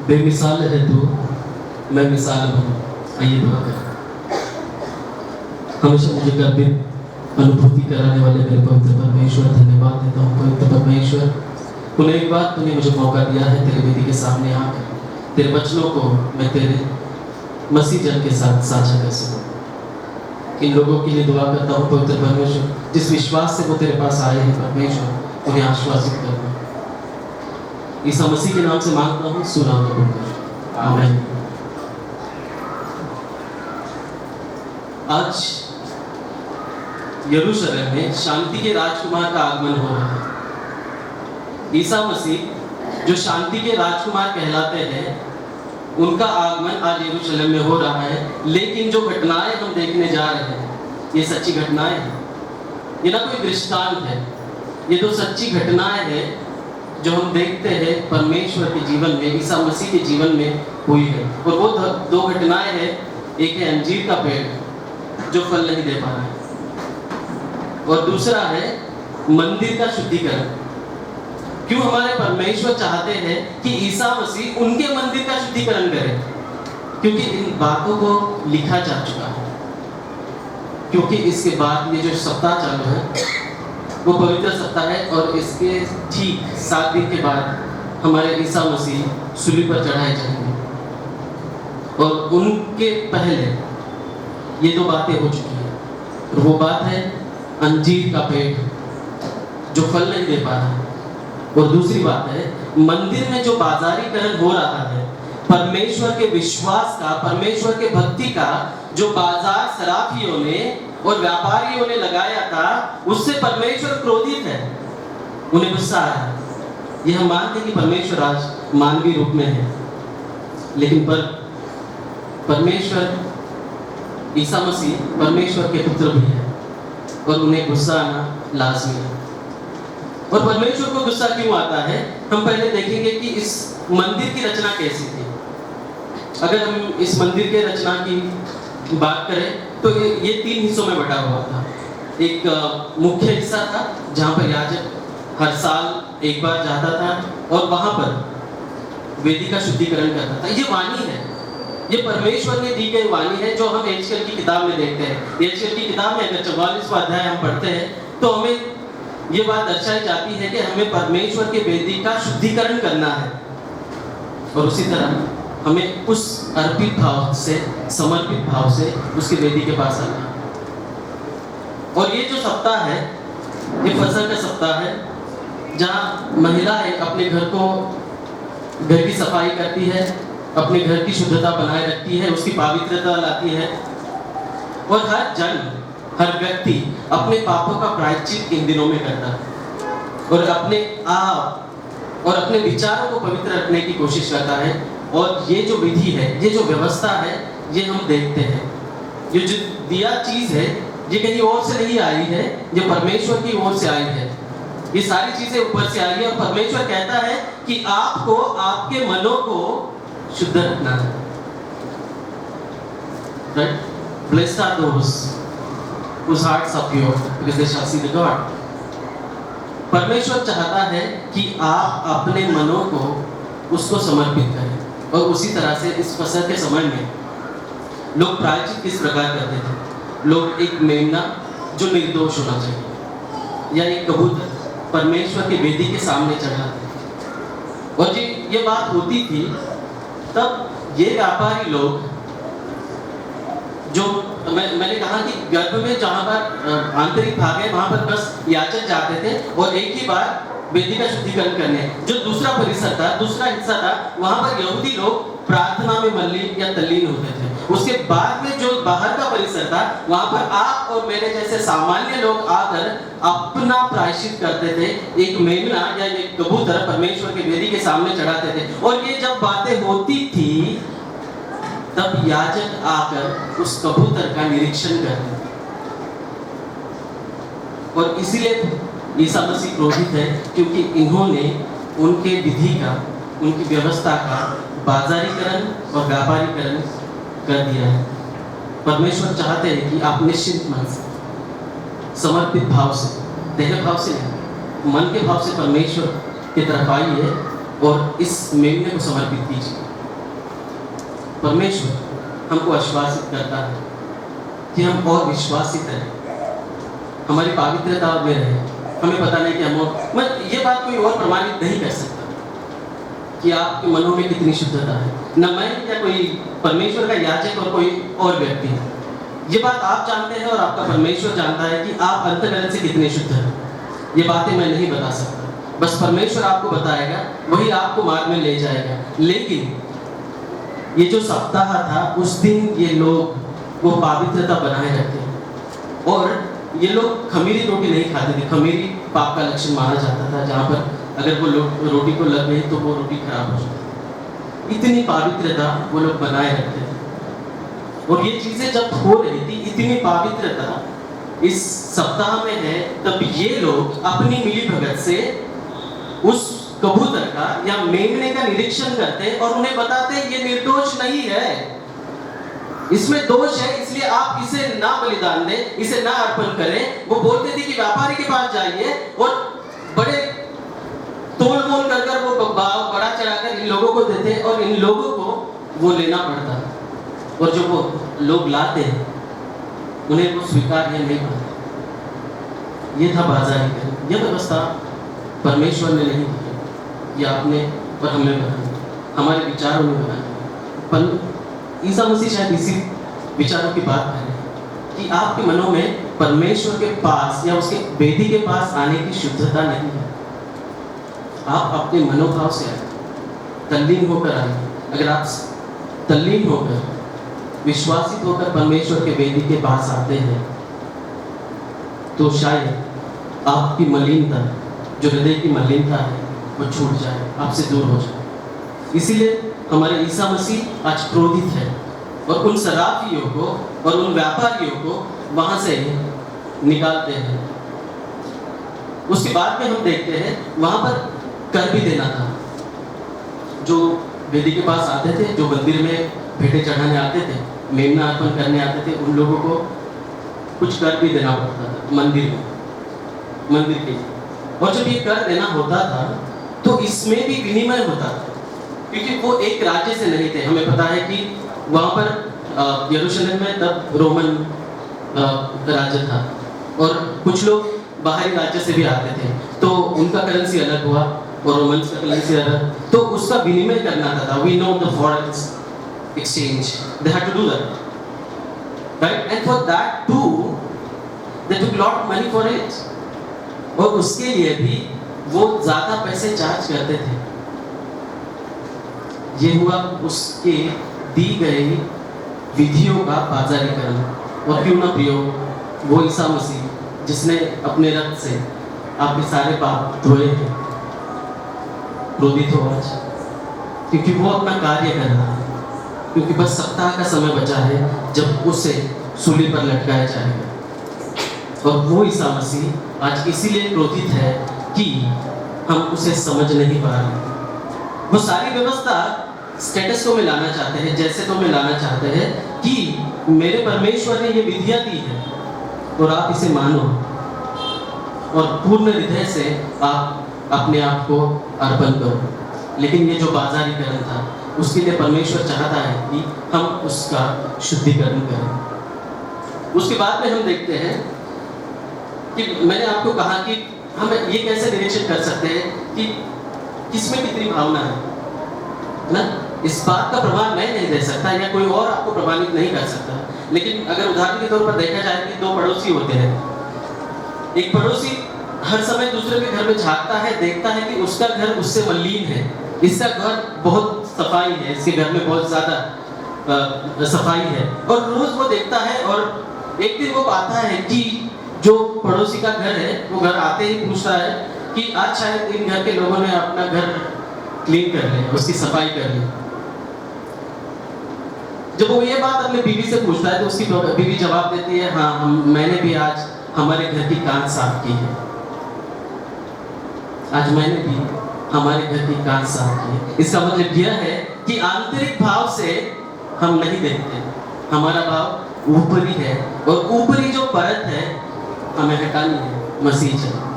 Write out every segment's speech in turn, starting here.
बेमिसाल है तू, मैं मिसाल हूँ। आइए दुआ करें। हमेशा मुझे गर्वित अनुभूति कराने वाले मेरे पवित्र परमेश्वर, धन्यवाद देता हूँ पवित्र परमेश्वर। तूने एक बार तूने मुझे मौका दिया है तेरे वेदी के सामने आकर तेरे वचनों को मैं तेरे मसीह जन के साथ साझा कर सकूं। इन लोगों के लिए दुआ करता हूँ पवित्र परमेश्वर, जिस विश्वास से वो तेरे पास आए हैं परमेश्वर, उन्हें आश्वासित करना। ईसा मसीह के नाम से मांगता हूँ, सुना कबूल कर। आमीन। आज यरूशलेम में शांति के राजकुमार का आगमन हो रहा है। ईसा मसीह जो शांति के राजकुमार कहलाते हैं, उनका आगमन आज यरूशलेम में हो रहा है। लेकिन जो घटनाएं हम देखने जा रहे हैं, ये सच्ची घटनाएं हैं। ये ना कोई दृष्टांत है, ये तो सच्ची घटनाएं हैं जो हम देखते हैं परमेश्वर के जीवन में, ईसा मसीह के जीवन में हुई है। और वो दो घटनाएं हैं, एक है अंजीर का पेड़ जो फल नहीं दे पा रहा है, और दूसरा है मंदिर का शुद्धिकरण। क्यों हमारे परमेश्वर चाहते हैं कि ईसा मसीह उनके मंदिर का शुद्धिकरण करे? क्योंकि इन बातों को लिखा जा चुका है। क्योंकि इसके बाद ये जो सप्ताह चालू है वो पवित्र सप्ताह है, और इसके ठीक 7 दिन के बाद हमारे ईसा मसीह सूली पर चढ़ाए जाएंगे। और उनके पहले ये दो बातें हो चुकी हैं, और वो बात है अंजीर का पेड़ जो फल नहीं दे पा रहा है, और दूसरी बात है मंदिर में जो बाजारीकरण हो रहा है, परमेश्वर के विश्वास का, परमेश्वर के भक्ति का जो बाजार सराफियों ने और व्यापारियों ने लगाया था, उससे परमेश्वर क्रोधित है, उन्हें गुस्सा आ रहा है। ये हम मानते हैं कि परमेश्वर आज मानवीय रूप में है, लेकिन परमेश्वर ईसा मसीह परमेश्वर के पुत्र भी है, और उन्हें गुस्सा आना लाजमी है। और परमेश्वर को गुस्सा क्यों आता है, हम पहले देखेंगे कि इस मंदिर की रचना कैसी थी। अगर हम इस मंदिर के रचना की बात करें तो ये 3 हिस्सों में बटा हुआ था। एक मुख्य हिस्सा था जहाँ पर याजक हर साल एक बार जाता था और वहाँ पर वेदी का शुद्धिकरण करता था। ये वाणी है, ये परमेश्वर ने दी गई वाणी है, जो हम एजकेल की किताब में देखते हैं। एजकेल की किताब में अगर 44वां अध्याय हम पढ़ते हैं तो हमें ये बात दर्शाई जाती है कि हमें परमेश्वर के वेदी का शुद्धिकरण करना है, और उसी तरह हमें उस अर्पित भाव से, समर्पित भाव से उसकी वेदी के पास आना है। और ये जो सप्ताह है, ये फसह का सप्ताह है, जहाँ महिलाएं अपने घर की सफाई करती है, अपने घर की शुद्धता बनाए रखती है, उसकी पवित्रता लाती है, और हर व्यक्ति अपने पापों का प्रायश्चित इन दिनों में करता है, और अपने आप और अपने विचारों को पवित्र रखने की कोशिश करता है। और ये जो विधि है, ये जो व्यवस्था है, ये हम देखते हैं। ये जो दिया चीज है, ये कहीं और से नहीं आई है, ये परमेश्वर की ओर से आई है। ये सारी चीजें ऊपर से आई है, और परमेश्वर कहता है कि आपको आपके मनों को शुद्ध रखना है। Right? Blessed are those whose hearts are pure, because they shall see the God. परमेश्वर चाहता है कि आप अपने मनों को उसको समर्पित करें। और उसी तरह से इस फसह के समय में लोग प्रायश्चित किस प्रकार करते थे? लोग एक मेमना जो निर्दोष होना चाहिए, या एक कबूतर परमेश्वर की वेदी के सामने चढ़ाते। और ये बात होती थी तब ये व्यापारी लोग, जो मैंने कहा कि गर्भ में जहाँ पर आंतरिक भाग है, वहाँ पर बस याचक जाते थे और एक ही बार वेदी का शुद्धिकरण करने। जो दूसरा परिसर था, दूसरा हिस्सा था, वहाँ पर यहूदी लोग प्रार्थना में मल्लीन या तल्लीन होते थे। उसके बाद में जो बाहर का परिसर था, वहाँ पर आप और मेरे जैसे सामान्य लोग आकर अपना प्रायश्चित करते थे। एक मेमना या एक कबूतर परमेश्वर के वेदी के सामने चढ़ाते थे। और ये जब बातें होती थी तब याजक आकर उस कबूतर का निरीक्षण करते थे। और इसीलिए ईसा मसीह क्रोधित है, क्योंकि इन्होंने उनके विधि का, उनकी व्यवस्था का बाजारीकरण और व्यापारीकरण कर दिया है। परमेश्वर चाहते हैं कि आप निश्चित मन से, समर्पित भाव से, देह भाव से नहीं, मन के भाव से परमेश्वर की तरफ आइए और इस मेमने को समर्पित कीजिए। परमेश्वर हमको आश्वासित करता है कि हम और विश्वासित रहें, हमारी पवित्रता में रहे। हमें पता नहीं कि मैं ये बात कोई और प्रमाणित नहीं कर सकता कि आपके मनों में कितनी शुद्धता है, न मैं या कोई परमेश्वर का याजक और कोई और व्यक्ति। ये बात आप जानते हैं और आपका परमेश्वर जानता है कि आप अंतःकरण से कितने शुद्ध हैं। ये बातें मैं नहीं बता सकता, बस परमेश्वर आपको बताएगा, वही आपको मार्ग में ले जाएगा। लेकिन ये जो सप्ताह था, उस दिन ये लोग वो पवित्रता बनाए रखते और ये लोग खमीरी रोटी नहीं खाते थे। खमीरी पाप का लक्षण माना जाता था, जहाँ पर अगर वो रोटी को लग गई तो वो रोटी खराब हो जाती थी। इतनी पवित्रता वो लोग बनाए रखते थे और ये चीजें जब हो रही थी, इतनी पवित्रता इस सप्ताह में है, तब ये लोग अपनी मिली भगत से उस कबूतर का या मेमने का निरीक्षण करते और उन्हें बताते ये निर्दोष नहीं है, इसमें दोष है, इसलिए आप इसे ना बलिदान दें, इसे ना अर्पण करें। वो बोलते थे कि व्यापारी के पास जाइए और बड़े तोल मोल कर वो बड़ा चढ़ाकर इन लोगों को देते और इन लोगों को वो लेना पड़ता और जो वो लोग लाते हैं उन्हें वो स्वीकार नहीं करते। ये था बाजारीकरण। यह व्यवस्था परमेश्वर ने नहीं दी, ये आपने और हमने बनाई, हमारे विचारों में बनाई। पर ईसा मसीह शायद इसी विचारों की बात कर रहे हैं कि आपके मनों में परमेश्वर के पास या उसके वेदी के पास आने की शुद्धता नहीं है। आप अपने मनोभाव से आए, तल्लीन होकर आए। अगर आप तल्लीन होकर, विश्वासित होकर परमेश्वर के वेदी के पास आते हैं, तो शायद आपकी मलिनता, जो हृदय की मलिनता है, वो छूट जाए, आपसे दूर हो जाए। इसीलिए हमारे ईसा मसीह आज क्रोधित है और उन शराबियों को और उन व्यापारियों को वहां से निकालते हैं। उसके बाद में हम देखते हैं वहां पर कर भी देना था। जो वेदी के पास आते थे, जो मंदिर में भेंटें चढ़ाने आते थे, मेमना अर्पण करने आते थे, उन लोगों को कुछ कर भी देना पड़ता था मंदिर के। और जब ये कर देना होता था तो इसमें भी विनिमय होता था, क्योंकि वो एक राज्य से नहीं थे। हमें पता है कि वहाँ पर यरूशलेम में तब रोमन राज्य था और कुछ लोग बाहरी राज्य से भी आते थे, तो उनका करेंसी अलग हुआ और रोमन्स का करेंसी अलग, तो उसका विनिमय करना था। We know the foreign exchange, they had to do that, right? And for that too they took lot money for it. और उसके लिए भी वो ज्यादा पैसे चार्ज करते थे। ये हुआ उसके दी गई विधियों का बाजारीकरण। और क्यों ना प्रयोग वो ईसा मसीह जिसने अपने रक्त से आपके सारे पाप धोए थे, क्रोधित हो आज, क्योंकि वो अपना कार्य कर रहा है, क्योंकि बस सप्ताह का समय बचा है जब उसे सूली पर लटकाया जाएगा। और वो ईसा मसीह आज इसीलिए क्रोधित है कि हम उसे समझ नहीं पा रहे। वो सारी व्यवस्था स्टेटस को में लाना चाहते हैं, जैसे तो में लाना चाहते हैं कि मेरे परमेश्वर ने ये विधियां दी है और आप इसे मानो और पूर्ण हृदय से आप अपने आप को अर्पण करो। लेकिन ये जो बाजारीकरण था, उसके लिए परमेश्वर चाहता है कि हम उसका शुद्धिकरण करें। उसके बाद में हम देखते हैं कि मैंने आपको कहा कि हम ये कैसे निरीक्षण कर सकते हैं कि किसमें कितनी भावना है ना। इस बात का प्रमाण मैं नहीं दे सकता या कोई और आपको प्रमाणित नहीं कर सकता। लेकिन अगर उदाहरण के तौर पर देखा जाए कि दो पड़ोसी होते हैं, एक पड़ोसी हर समय दूसरे के घर में झांकता है, देखता है कि उसका घर उससे मलिन है, इसका घर बहुत सफाई है, इसके घर में बहुत ज्यादा सफाई है, और रोज वो देखता है। और एक दिन वो पाता है कि जो पड़ोसी का घर है, वो घर आते ही पूछता है कि आज शायद इन घर के लोगों ने अपना घर क्लीन कर लिया, उसकी सफाई कर ली। जब वो ये बात अपने बीवी से पूछता है तो उसकी बीवी जवाब देती है, हाँ मैंने भी आज हमारे घर की कांच साफ की है, आज मैंने भी हमारे घर की कांच साफ की है। इसका मतलब यह है कि आंतरिक भाव से हम नहीं देखते, हमारा भाव ऊपरी है, और ऊपरी जो परत है हमें हटानी है। मसीह चले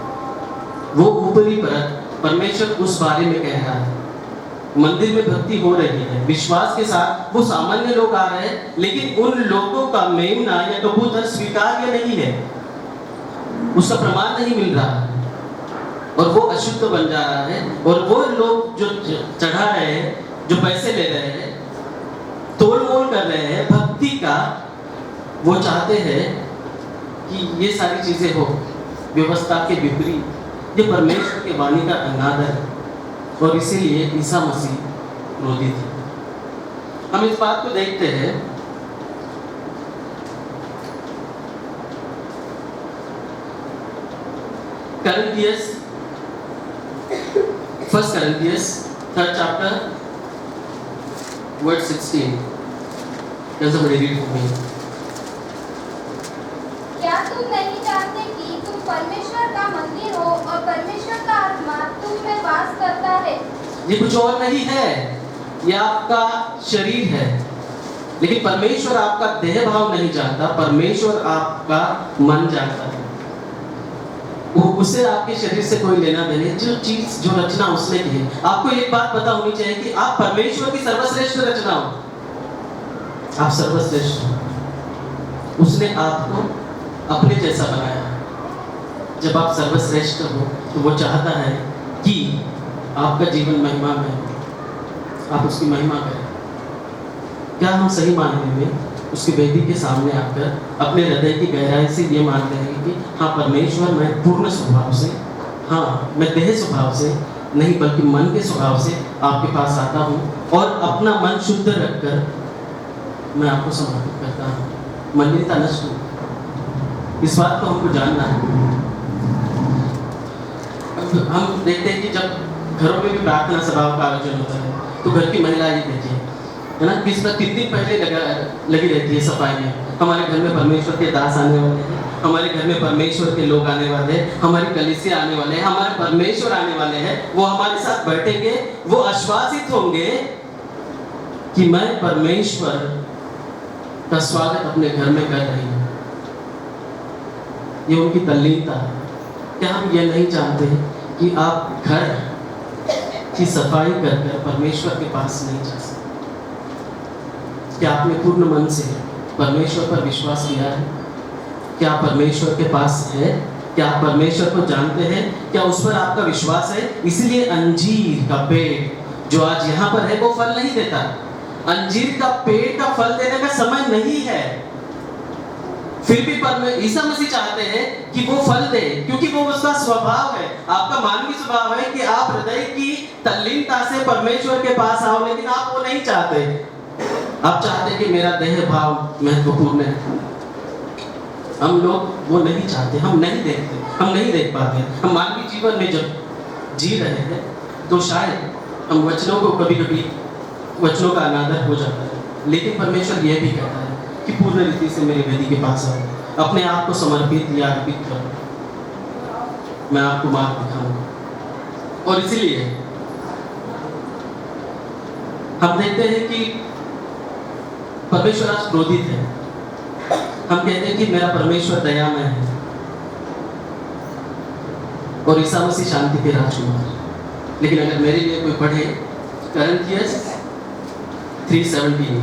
वो ऊपरी परत, परमेश्वर उस बारे में कह रहा है मंदिर में भक्ति हो रही है, विश्वास के साथ वो सामान्य लोग आ रहे हैं, लेकिन उन लोगों का मेमना या कबूतर स्वीकार्य नहीं है, उसका प्रमाण नहीं मिल रहा है और वो अशुद्ध बन जा रहा है। और वो लोग जो चढ़ा रहे हैं, जो पैसे ले रहे हैं, तोल मोल कर रहे हैं भक्ति का, वो चाहते हैं कि ये सारी चीजें हो व्यवस्था के विपरीत। ये परमेश्वर के वाणी का अनादर है और इसीलिए ईसा मसीह क्रोधित थे। हम इस बात को देखते हैं Corinthians, 1 Corinthians 3rd chapter verse 16. Can somebody read for me? क्या तुम नहीं जानते कि तुम परमेश्वर का मंदिर हो और परमेश्वर का आत्मा तुम में वास करता है? ये कुछ और नहीं है, ये आपका शरीर है, लेकिन परमेश्वर आपका देह भाव नहीं जानता, परमेश्वर आपका मन जानता है। उससे आपके शरीर से कोई लेना देना, जो चीज जो रचना उसने की है। आपको एक बात पता होनी चाहिए कि आप परमेश्वर की सर्वश्रेष्ठ रचना हो, आप सर्वश्रेष्ठ हो। उसने आपको अपने जैसा बनाया। जब आप सर्वश्रेष्ठ हो तो वो चाहता है कि आपका जीवन महिमा में हो, आप उसकी महिमा करें। क्या हम सही मायने में उसकी वेदी के सामने आकर अपने हृदय की गहराई से ये मानते हैं कि हाँ परमेश्वर, मैं पूर्ण स्वभाव से, हाँ मैं देह स्वभाव से नहीं बल्कि मन के स्वभाव से आपके पास आता हूँ और अपना मन शुद्ध रखकर मैं आपको समर्पित करता हूँ, मलिनता नष्ट हो। इस बात को हमको जानना है। हम देखते हैं कि जब घरों में भी प्रार्थना सभाओं का आयोजन होता है तो घर की महिला ये देखिए, है ना, किस पर 3 दिन पहले लगी रहती है सफाई में। हमारे घर में परमेश्वर के दास आने वाले हैं, हमारे घर में परमेश्वर के लोग आने वाले हैं, हमारी कलीसिया आने वाले हैं, हमारे परमेश्वर आने वाले हैं। वो हमारे साथ बैठेंगे, वो आश्वासित होंगे कि मैं परमेश्वर का स्वागत अपने घर में कर रही हूँ। ये उनकी तल्लीनता है। क्या हम ये नहीं चाहते कि आप घर की सफाई कर कर परमेश्वर के पास नहीं जा सकते? क्या आपने पूर्ण मन से परमेश्वर पर विश्वास किया है? क्या आप परमेश्वर के पास है? क्या आप परमेश्वर को जानते हैं? क्या उस पर आपका विश्वास है? इसलिए अंजीर का पेड़ जो आज यहाँ पर है वो फल नहीं देता। अंजीर का पेड़ का फल देने का समय नहीं है, फिर भी ईसा मसीह चाहते हैं कि वो फल दे, क्योंकि वो उसका स्वभाव है। आपका मानवीय स्वभाव है कि आप हृदय की तल्लीनता से परमेश्वर के पास आओ, लेकिन आप वो नहीं चाहते। आप चाहते कि मेरा देह भाव महत्वपूर्ण है। हम लोग वो नहीं चाहते, हम नहीं देखते, हम नहीं देख पाते। हम मानवीय जीवन में जब जी रहे हैं तो शायद हम वचनों को कभी-कभी वचनों का अनादर हो जाता है, लेकिन परमेश्वर यह भी कहता है कि पूर्ण रीति से मेरी वेदी के पास आओ, अपने आप को समर्पित या अर्पित करो, मैं आपको मार्ग दिखाऊंगा। और इसीलिए हम देखते हैं कि परमेश्वर आज क्रोधित है। हम कहते हैं कि मेरा परमेश्वर दयामय है और ईसा मसीह शांति के राजकुमार। लेकिन अगर मेरे लिए कोई पढ़े Corinthians 3:17,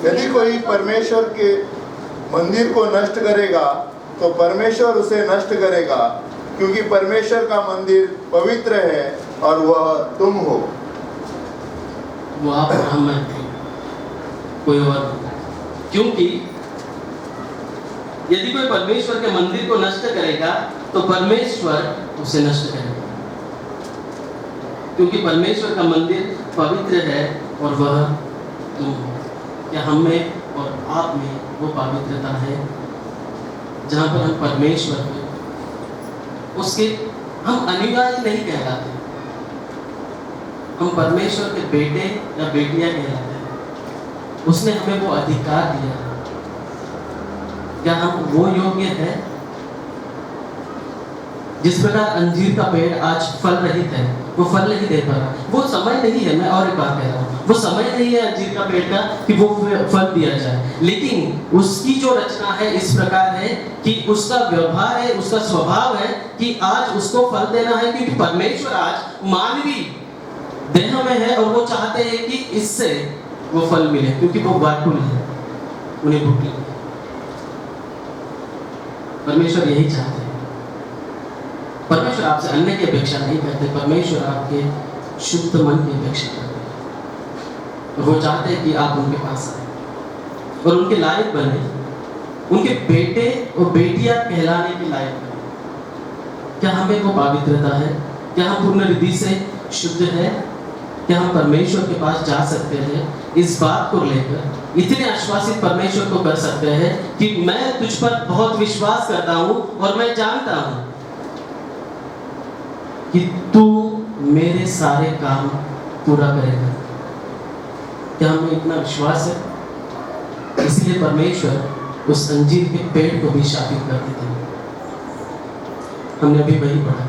यदि कोई परमेश्वर के मंदिर को नष्ट करेगा तो परमेश्वर उसे नष्ट करेगा, क्योंकि परमेश्वर का मंदिर पवित्र है और वह तुम हो। वो आप हम हैं, कोई और। क्योंकि यदि कोई परमेश्वर के मंदिर को नष्ट करेगा तो परमेश्वर उसे नष्ट करेगा, क्योंकि परमेश्वर का मंदिर पवित्र है और वह तुम हो। क्या हम में और आप में वो पवित्रता है जहाँ पर हम परमेश्वर को उसके हम अनुयायी नहीं कहलाते, हम परमेश्वर के बेटे या बेटियां कहलाते हैं। उसने हमें वो अधिकार दिया। क्या हम वो योग्य है? जिस प्रकार अंजीर का पेड़ आज फल रहित है, वो फल नहीं दे पा रहा, वो समय नहीं है। मैं और एक बात कह रहा हूँ, वो समय नहीं है अंजीर का पेड़ का कि वो फल दिया जाए, लेकिन उसकी जो रचना है इस प्रकार है कि उसका व्यवहार है, उसका स्वभाव है कि आज उसको फल देना है, क्योंकि परमेश्वर आज मानवीय देह में है और वो चाहते हैं कि इससे वो फल मिले, क्योंकि वो व्याकुल है, उन्हें भूख लगी। परमेश्वर यही चाहते हैं। परमेश्वर आपसे अन्य की अपेक्षा नहीं करते, परमेश्वर आपके शुद्ध मन की अपेक्षा करते हैं। वो चाहते हैं कि आप उनके पास आए और उनके लायक बने, उनके बेटे और बेटियां कहलाने के लायक बने। क्या हमें वो पवित्रता है? क्या हम पूर्ण हृदय से शुद्ध है? क्या हम परमेश्वर के पास जा सकते हैं इस बात को लेकर? इतने आश्वासित परमेश्वर को कर सकते हैं कि मैं तुझ पर बहुत विश्वास करता हूं और मैं जानता हूं कि तू मेरे सारे काम पूरा करेगा। क्या हमें इतना विश्वास है? इसलिए परमेश्वर उस अंजीर के पेड़ को भी शापित कर देते हैं। हमने अभी वही पढ़ा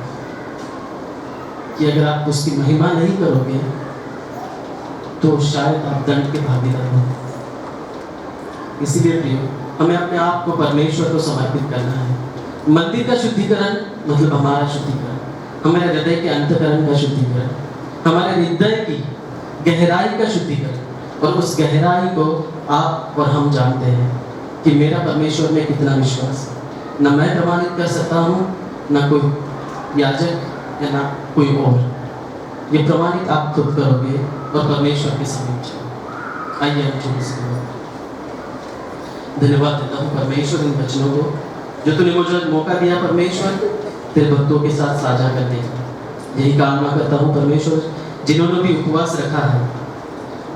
कि अगर आप उसकी महिमा नहीं करोगे तो शायद आप दंड के भागीदार हो। इसीलिए प्रियो, हमें अपने आप को परमेश्वर को समर्पित करना है। मंदिर का शुद्धिकरण मतलब हमारा शुद्धिकरण, हमारे हृदय के अंतःकरण का शुद्धिकरण, हमारे हृदय की गहराई का शुद्धिकरण। और उस गहराई को आप और हम जानते हैं कि मेरा परमेश्वर में कितना विश्वास है। न मैं प्रमाणित कर सकता हूँ, न कोई याजक या न कोई और। ये प्रमाणित आप खुद करोगे और परमेश्वर के समीप जाओ। आइए हम चुप। धन्यवाद देता हूँ परमेश्वर इन वचनों को जो तूने मुझे मौका दिया परमेश्वर तेरे भक्तों के साथ साझा करने का। यही कामना करता हूँ परमेश्वर, जिन्होंने भी उपवास रखा है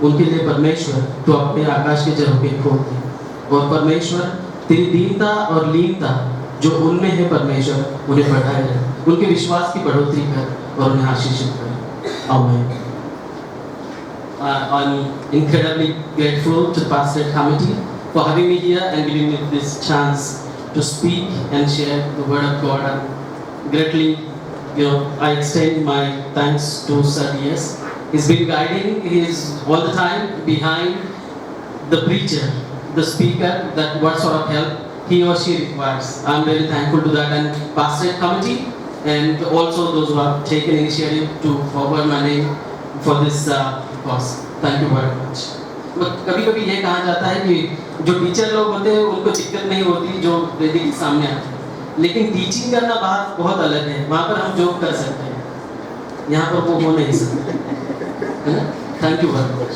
उनके लिए परमेश्वर तो अपने आकाश के झरोखे खोल दे, और परमेश्वर तेरी दीनता और लीनता जो उनमें है परमेश्वर उन्हें बढ़ाए रहे, उनके विश्वास की बढ़ोतरी कर और उन्हें आशीषित कर। आमीन। I'm incredibly grateful to the Pastor Committee for having me here and giving me this chance to speak and share the word of God. And greatly, I extend my thanks to Sir D.S. He's been guiding. He is all the time behind the preacher, the speaker, that what sort of help he or she requires. I'm very thankful to that, and Pastor Committee and also those who have taken initiative to forward my name for this cause. Thank you very much. कभी-कभी ये कहा जाता है कि जो teacher लोग होते हैं उनको दिक्कत नहीं होती जो वेदी के सामने आते हैं, लेकिन टीचिंग करना बात बहुत अलग है। वहाँ पर हम जोक कर सकते हैं, यहाँ पर वो हो नहीं सकते, है ना? Thank you very much.